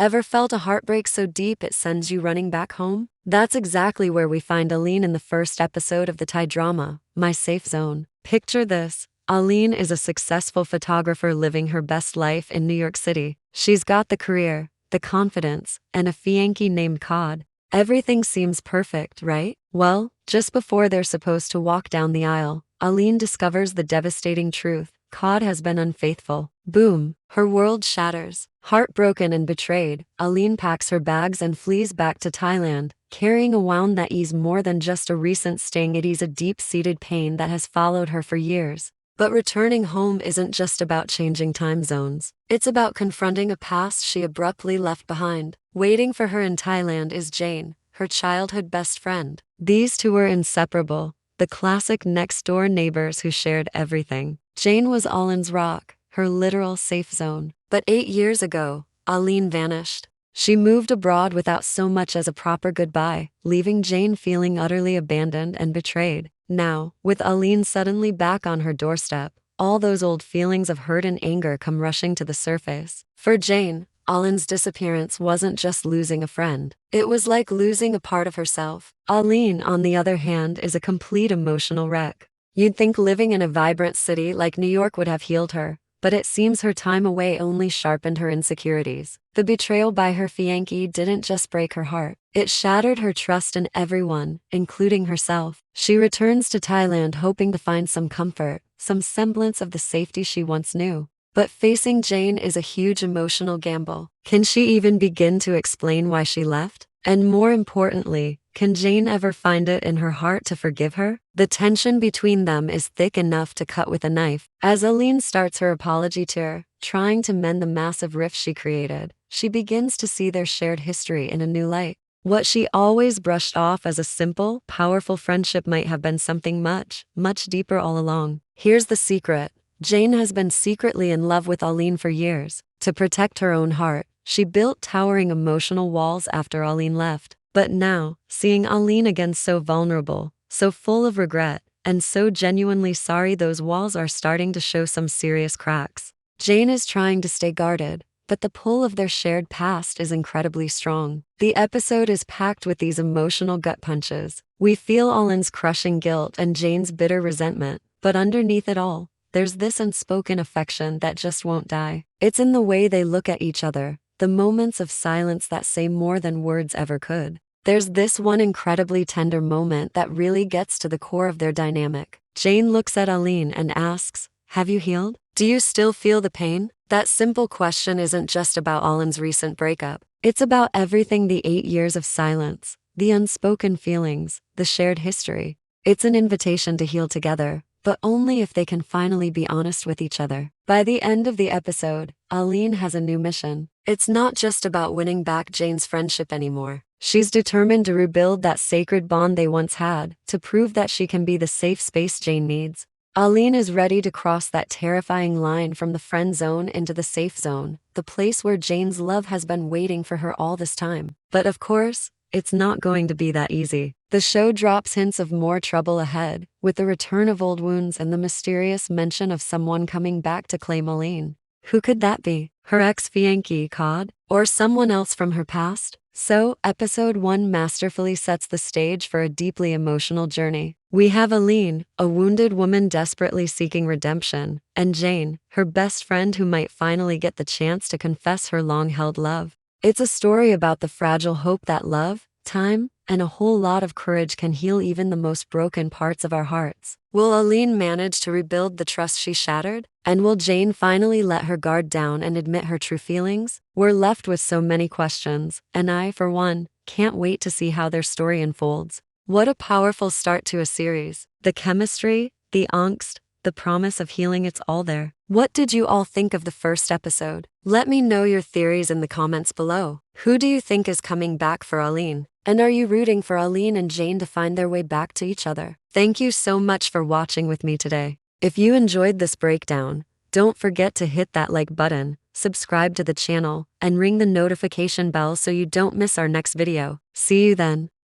Ever felt a heartbreak so deep it sends you running back home? That's exactly where we find Aline in the first episode of the Thai drama, My Safe Zone. Picture this. Aline is a successful photographer living her best life in New York City. She's got the career, the confidence, and a fiancé named Cod. Everything seems perfect, right? Well, just before they're supposed to walk down the aisle, Aline discovers the devastating truth. Cod has been unfaithful. Boom! Her world shatters. Heartbroken and betrayed, Aline packs her bags and flees back to Thailand, carrying a wound that eases more than just a recent sting. It is a deep-seated pain that has followed her for years. But returning home isn't just about changing time zones. It's about confronting a past she abruptly left behind. Waiting for her in Thailand is Jane, her childhood best friend. These two were inseparable, the classic next-door neighbors who shared everything. Jane was Aline's rock, her literal safe zone. But 8 years ago, Aline vanished. She moved abroad without so much as a proper goodbye, leaving Jane feeling utterly abandoned and betrayed. Now, with Aline suddenly back on her doorstep, all those old feelings of hurt and anger come rushing to the surface. For Jane, Aline's disappearance wasn't just losing a friend. It was like losing a part of herself. Aline, on the other hand, is a complete emotional wreck. You'd think living in a vibrant city like New York would have healed her, but it seems her time away only sharpened her insecurities. The betrayal by her fiancé didn't just break her heart. It shattered her trust in everyone, including herself. She returns to Thailand hoping to find some comfort, some semblance of the safety she once knew. But facing Jane is a huge emotional gamble. Can she even begin to explain why she left? And more importantly, can Jane ever find it in her heart to forgive her? The tension between them is thick enough to cut with a knife. As Aline starts her apology tour, trying to mend the massive rift she created, she begins to see their shared history in a new light. What she always brushed off as a simple, powerful friendship might have been something much, much deeper all along. Here's the secret. Jane has been secretly in love with Aline for years. To protect her own heart, she built towering emotional walls after Aline left. But now, seeing Aline again so vulnerable, so full of regret, and so genuinely sorry, those walls are starting to show some serious cracks. Jane is trying to stay guarded, but the pull of their shared past is incredibly strong. The episode is packed with these emotional gut punches. We feel Aline's crushing guilt and Jane's bitter resentment, but underneath it all, there's this unspoken affection that just won't die. It's in the way they look at each other, the moments of silence that say more than words ever could. There's this one incredibly tender moment that really gets to the core of their dynamic. Jane looks at Aline and asks, "Have you healed? Do you still feel the pain?" That simple question isn't just about Aline's recent breakup. It's about everything: the 8 years of silence, the unspoken feelings, the shared history. It's an invitation to heal together, but only if they can finally be honest with each other. By the end of the episode, Aline has a new mission. It's not just about winning back Jane's friendship anymore. She's determined to rebuild that sacred bond they once had, to prove that she can be the safe space Jane needs. Aline is ready to cross that terrifying line from the friend zone into the safe zone, the place where Jane's love has been waiting for her all this time. But of course, it's not going to be that easy. The show drops hints of more trouble ahead, with the return of old wounds and the mysterious mention of someone coming back to claim Aline. Who could that be? Her ex-fiancé Cod? Or someone else from her past? So, episode 1 masterfully sets the stage for a deeply emotional journey. We have Aline, a wounded woman desperately seeking redemption, and Jane, her best friend who might finally get the chance to confess her long-held love. It's a story about the fragile hope that love, time, and a whole lot of courage can heal even the most broken parts of our hearts. Will Aline manage to rebuild the trust she shattered? And will Jane finally let her guard down and admit her true feelings? We're left with so many questions, and I, for one, can't wait to see how their story unfolds. What a powerful start to a series. The chemistry, the angst, the promise of healing, it's all there. What did you all think of the first episode? Let me know your theories in the comments below. Who do you think is coming back for Aline? And are you rooting for Aline and Jane to find their way back to each other? Thank you so much for watching with me today. If you enjoyed this breakdown, don't forget to hit that like button, subscribe to the channel, and ring the notification bell so you don't miss our next video. See you then.